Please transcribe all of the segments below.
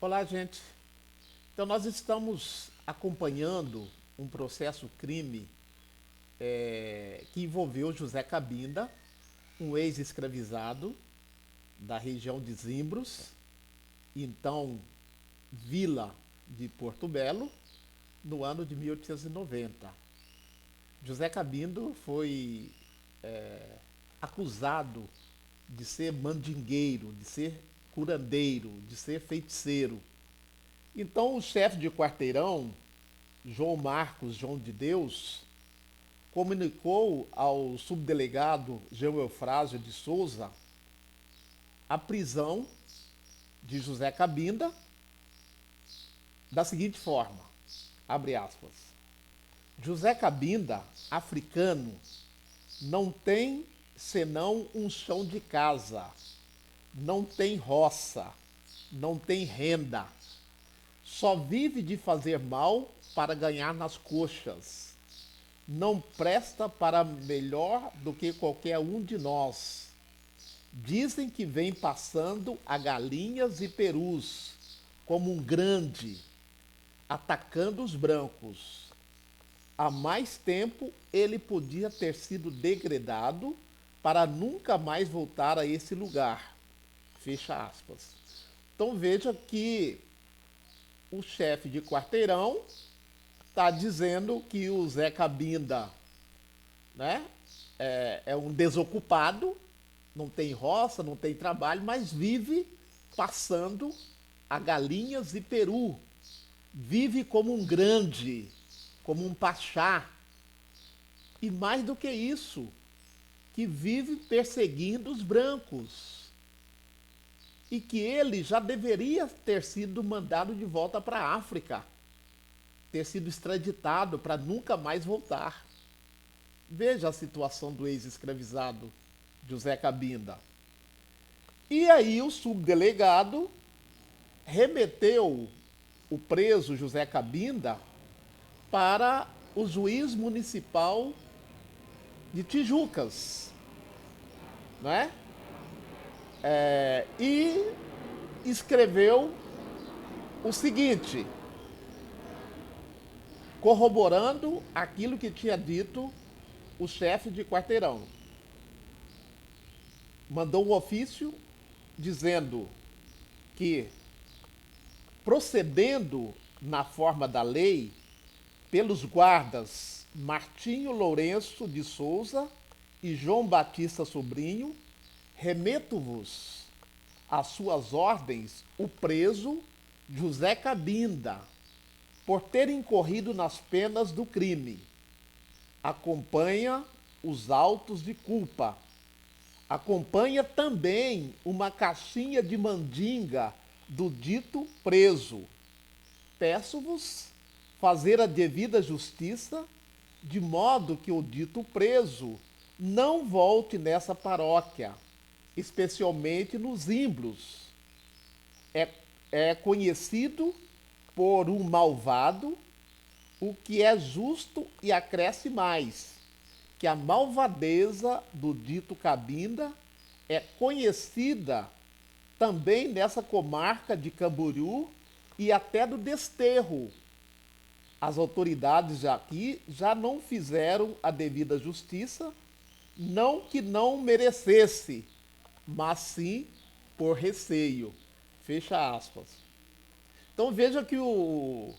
Olá, gente. Então, nós estamos acompanhando um processo crime que envolveu José Cabinda, um ex-escravizado da região de Zimbros, então Vila de Porto Belo, no ano de 1890. José Cabindo foi acusado de ser mandingueiro, de ser curandeiro, de ser feiticeiro. Então, o chefe de quarteirão, João Marcos João de Deus, comunicou ao subdelegado João Eufrásio de Souza a prisão de José Cabinda da seguinte forma, abre aspas, José Cabinda, africano, não tem senão um chão de casa, não tem roça, não tem renda, só vive de fazer mal para ganhar nas coxas. Não presta para melhor do que qualquer um de nós. Dizem que vem passando a galinhas e perus, como um grande, atacando os brancos. Há mais tempo ele podia ter sido degradado para nunca mais voltar a esse lugar. Fecha aspas. Então veja que o chefe de quarteirão está dizendo que o Zé Cabinda, né, é um desocupado, não tem roça, não tem trabalho, mas vive passando a galinhas e peru. Vive como um grande, como um pachá. E mais do que isso, que vive perseguindo os brancos. E que ele já deveria ter sido mandado de volta para a África, ter sido extraditado para nunca mais voltar. Veja a situação do ex-escravizado José Cabinda. E aí o subdelegado remeteu o preso José Cabinda para o juiz municipal de Tijucas, né? E escreveu o seguinte, corroborando aquilo que tinha dito o chefe de quarteirão. Mandou um ofício dizendo que, procedendo na forma da lei, pelos guardas Martinho Lourenço de Souza e João Batista Sobrinho, remeto-vos às suas ordens o preso José Cabinda, por ter incorrido nas penas do crime. Acompanha os autos de culpa. Acompanha também uma caixinha de mandinga do dito preso. Peço-vos fazer a devida justiça, de modo que o dito preso não volte nessa paróquia, especialmente nos Zimbros. É conhecido por um malvado o que é justo e acresce mais, que a malvadeza do dito Cabinda é conhecida também nessa comarca de Camboriú e até do Desterro. As autoridades aqui já não fizeram a devida justiça, não que não merecesse, mas sim por receio. Fecha aspas. Então veja que o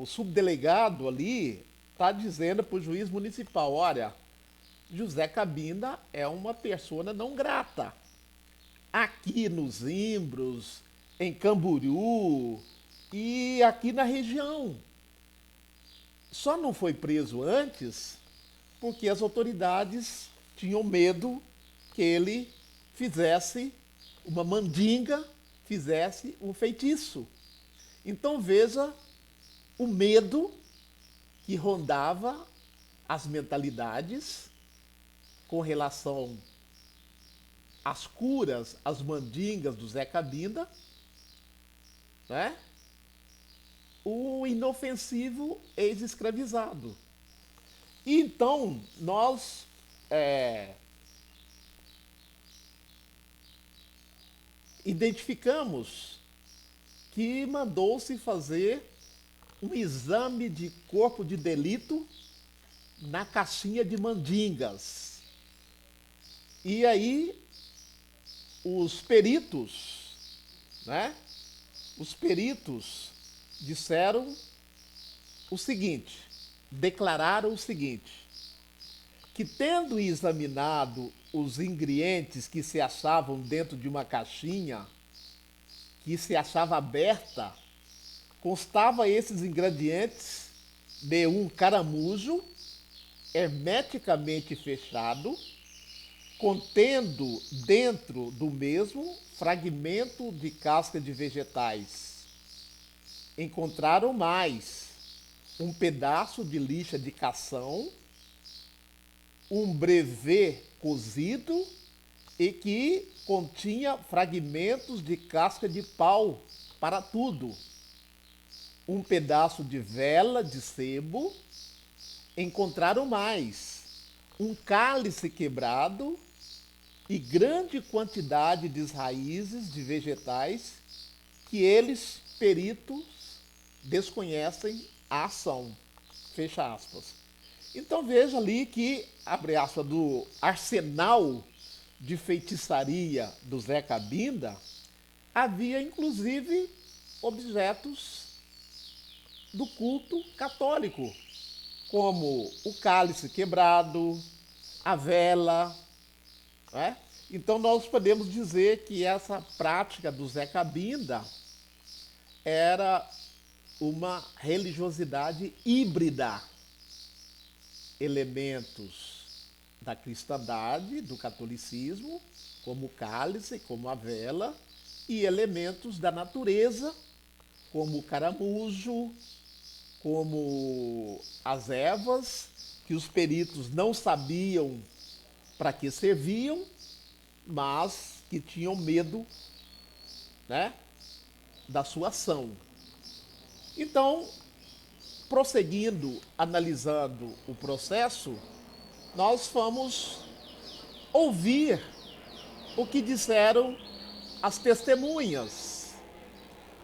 subdelegado ali está dizendo para o juiz municipal, olha, José Cabinda é uma pessoa não grata. Aqui nos Zimbros, em Camboriú e aqui na região. Só não foi preso antes porque as autoridades tinham medo que ele fizesse uma mandinga, fizesse um feitiço. Então veja o medo que rondava as mentalidades com relação às curas, às mandingas do Zé Cabinda, né? O inofensivo ex-escravizado. E então nós identificamos que mandou-se fazer um exame de corpo de delito na caixinha de mandingas. E aí os peritos, né? Os peritos disseram o seguinte, declararam o seguinte, que tendo examinado os ingredientes que se achavam dentro de uma caixinha, que se achava aberta, constava esses ingredientes de um caramujo hermeticamente fechado, contendo dentro do mesmo fragmento de casca de vegetais. Encontraram mais um pedaço de lixa de cação, um brevê cozido e que continha fragmentos de casca de pau para tudo. Um pedaço de vela de sebo. Encontraram mais um cálice quebrado e grande quantidade de raízes de vegetais que eles, peritos, desconhecem a ação. Fecha aspas. Então veja ali que, abre aspas, do arsenal de feitiçaria do Zé Cabinda, havia inclusive objetos do culto católico, como o cálice quebrado, a vela. Né? Então nós podemos dizer que essa prática do Zé Cabinda era uma religiosidade híbrida. Elementos da cristandade, do catolicismo, como o cálice, como a vela, e elementos da natureza, como o caramujo, como as ervas, que os peritos não sabiam para que serviam, mas que tinham medo, né, da sua ação. Então, prosseguindo, analisando o processo, nós fomos ouvir o que disseram as testemunhas.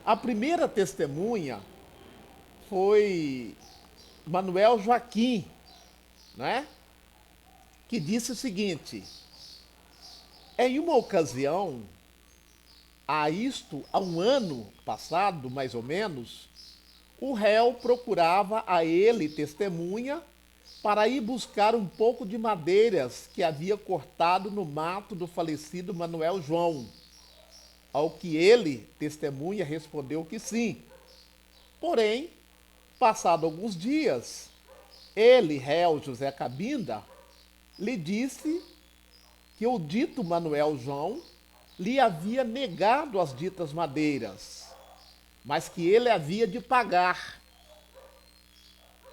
A primeira testemunha foi Manuel Joaquim, né? Que disse o seguinte: em uma ocasião, há um ano passado, mais ou menos, o réu procurava a ele, testemunha, para ir buscar um pouco de madeiras que havia cortado no mato do falecido Manuel João. Ao que ele, testemunha, respondeu que sim. Porém, passado alguns dias, ele, réu José Cabinda, lhe disse que o dito Manuel João lhe havia negado as ditas madeiras, mas que ele havia de pagar,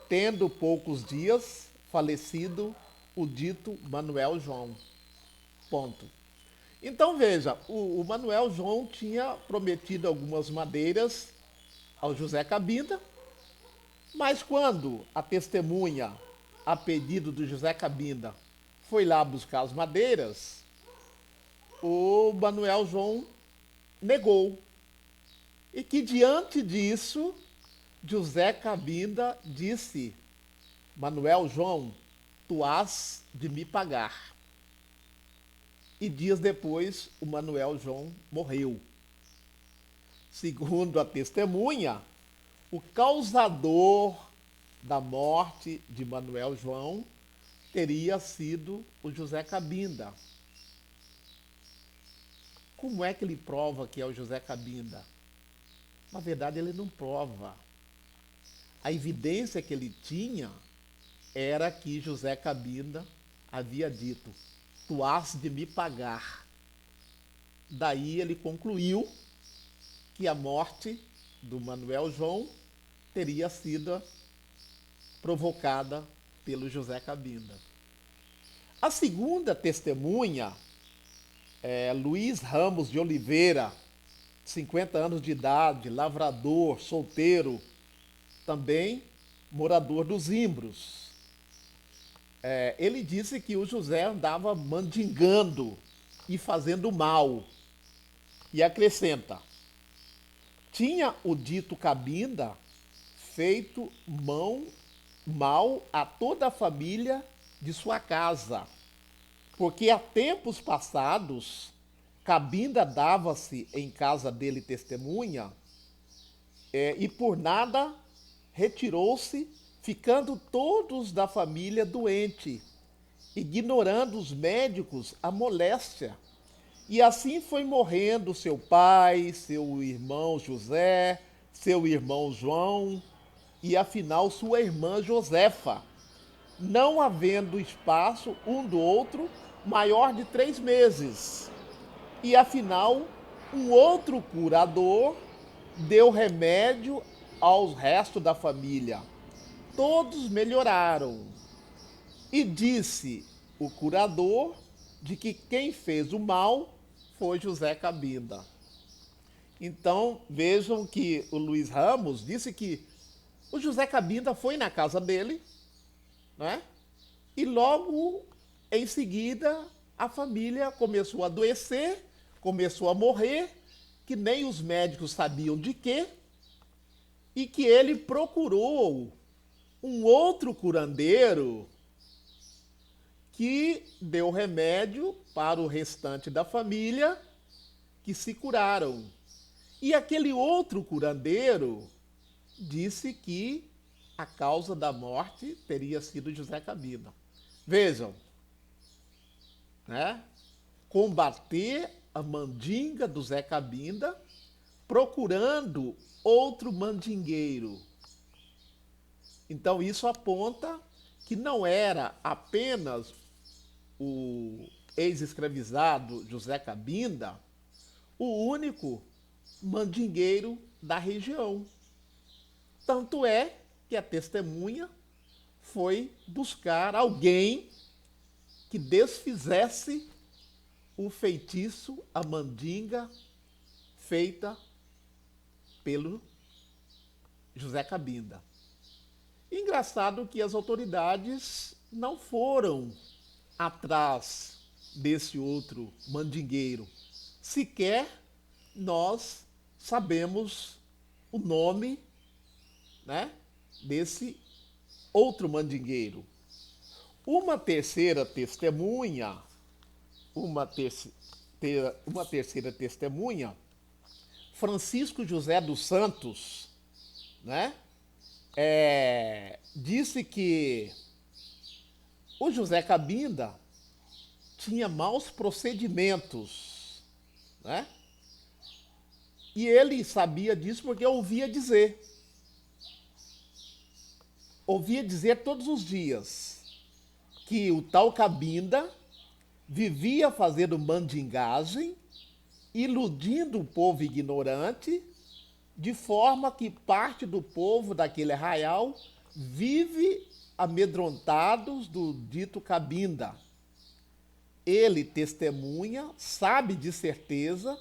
tendo poucos dias falecido o dito Manuel João. Ponto. Então veja, o Manuel João tinha prometido algumas madeiras ao José Cabinda, mas quando a testemunha, a pedido do José Cabinda, foi lá buscar as madeiras, o Manuel João negou. E que diante disso, José Cabinda disse: Manuel João, tu hás de me pagar. E dias depois, o Manuel João morreu. Segundo a testemunha, o causador da morte de Manuel João teria sido o José Cabinda. Como é que ele prova que é o José Cabinda? Na verdade, ele não prova. A evidência que ele tinha era que José Cabinda havia dito: tu hás de me pagar. Daí ele concluiu que a morte do Manuel João teria sido provocada pelo José Cabinda. A segunda testemunha é Luiz Ramos de Oliveira, 50 anos de idade, lavrador, solteiro, também morador dos Imbros. Ele disse que o José andava mandingando e fazendo mal. E acrescenta: tinha o dito Cabinda feito mal a toda a família de sua casa, porque há tempos passados Cabinda dava-se em casa dele testemunha, e por nada retirou-se, ficando todos da família doente, ignorando os médicos a moléstia. E assim foi morrendo seu pai, seu irmão José, seu irmão João e afinal sua irmã Josefa, não havendo espaço um do outro maior de 3 meses. E afinal, um outro curador deu remédio aos restos da família. Todos melhoraram. E disse o curador de que quem fez o mal foi José Cabinda. Então, vejam que o Luiz Ramos disse que o José Cabinda foi na casa dele, né? E logo em seguida a família começou a adoecer, começou a morrer, que nem os médicos sabiam de quê, e que ele procurou um outro curandeiro que deu remédio para o restante da família, que se curaram. E aquele outro curandeiro disse que a causa da morte teria sido José Cabinda. Vejam, né? Combater a mandinga do Zé Cabinda, procurando outro mandingueiro. Então isso aponta que não era apenas o ex-escravizado José Cabinda o único mandingueiro da região. Tanto é que a testemunha foi buscar alguém que desfizesse o feitiço, a mandinga feita pelo José Cabinda. Engraçado que as autoridades não foram atrás desse outro mandingueiro. Sequer nós sabemos o nome, né, desse outro mandingueiro. Uma terceira testemunha, Francisco José dos Santos, né, disse que o José Cabinda tinha maus procedimentos, né? E ele sabia disso porque ouvia dizer todos os dias que o tal Cabinda vivia fazendo mandingagem, iludindo o povo ignorante, de forma que parte do povo daquele arraial vive amedrontados do dito Cabinda. Ele testemunha, sabe de certeza,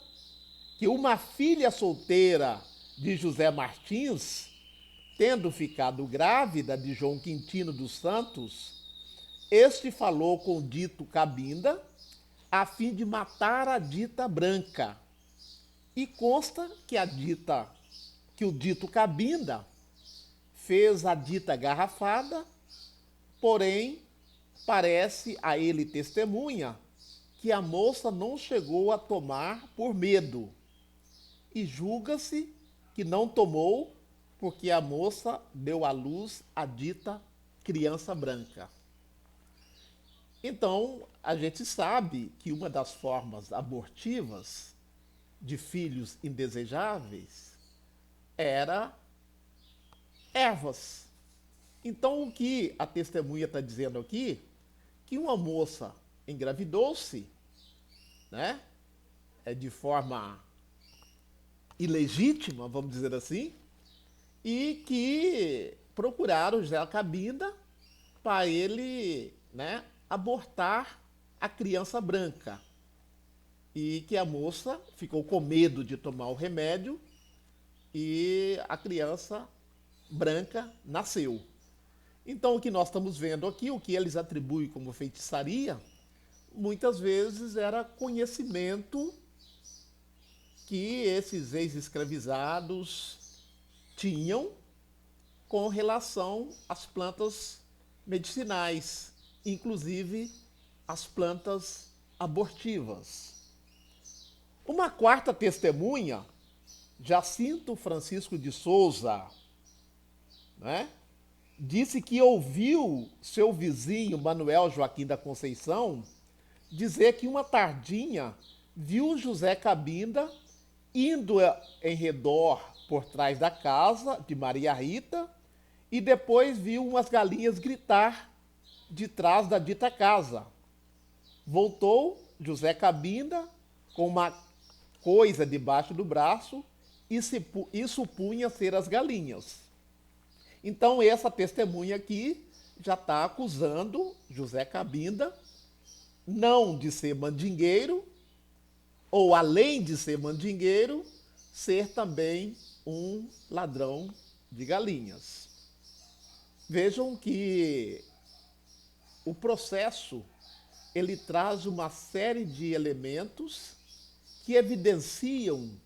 que uma filha solteira de José Martins, tendo ficado grávida de João Quintino dos Santos, este falou com o dito Cabinda a fim de matar a dita Branca. E consta que o dito Cabinda fez a dita garrafada, porém parece a ele testemunha que a moça não chegou a tomar por medo. E julga-se que não tomou porque a moça deu à luz a dita criança branca. Então, a gente sabe que uma das formas abortivas de filhos indesejáveis era ervas. Então, o que a testemunha está dizendo aqui, que uma moça engravidou-se, né, de forma ilegítima, vamos dizer assim, e que procuraram José Cabinda para ele, né, abortar a criança branca. E que a moça ficou com medo de tomar o remédio e a criança branca nasceu. Então, o que nós estamos vendo aqui, o que eles atribuem como feitiçaria, muitas vezes era conhecimento que esses ex-escravizados tinham com relação às plantas medicinais, inclusive as plantas abortivas. Uma quarta testemunha, Jacinto Francisco de Souza, né, disse que ouviu seu vizinho Manuel Joaquim da Conceição dizer que uma tardinha viu José Cabinda indo em redor por trás da casa de Maria Rita e depois viu umas galinhas gritar de trás da dita casa. Voltou José Cabinda com uma coisa debaixo do braço e supunha ser as galinhas. Então essa testemunha aqui já está acusando José Cabinda não de ser mandingueiro, ou além de ser mandingueiro, ser também um ladrão de galinhas. Vejam que o processo ele traz uma série de elementos que evidenciam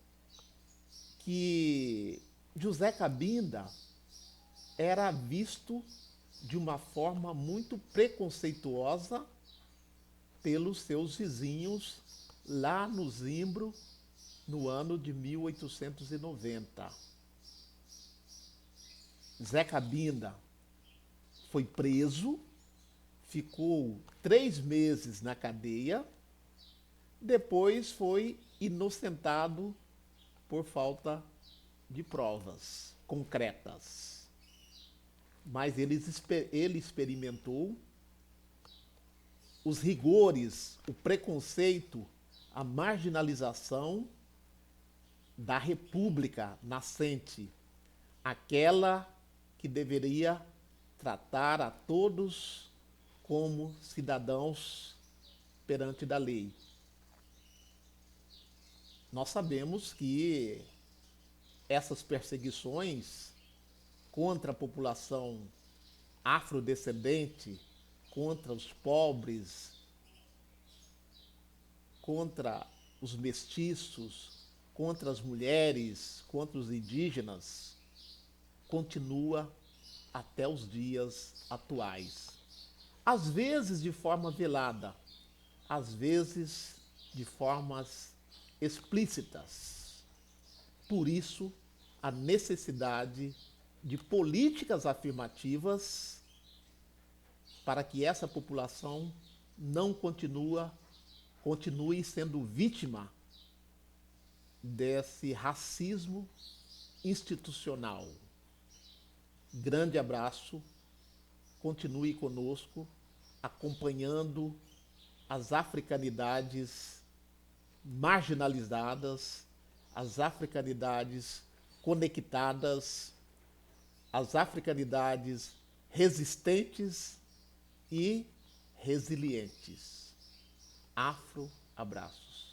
que José Cabinda era visto de uma forma muito preconceituosa pelos seus vizinhos lá no Zimbro, no ano de 1890. Zé Cabinda foi preso, ficou 3 meses na cadeia, depois foi inocentado por falta de provas concretas. Mas ele experimentou os rigores, o preconceito, a marginalização da república nascente, aquela que deveria tratar a todos como cidadãos perante da lei. Nós sabemos que essas perseguições contra a população afrodescendente, contra os pobres, contra os mestiços, contra as mulheres, contra os indígenas, continua até os dias atuais. Às vezes de forma velada, às vezes de formas explícitas. Por isso, a necessidade de políticas afirmativas para que essa população não continue sendo vítima desse racismo institucional. Grande abraço, continue conosco, acompanhando as africanidades marginalizadas, as africanidades conectadas, as africanidades resistentes e resilientes. Afro abraços.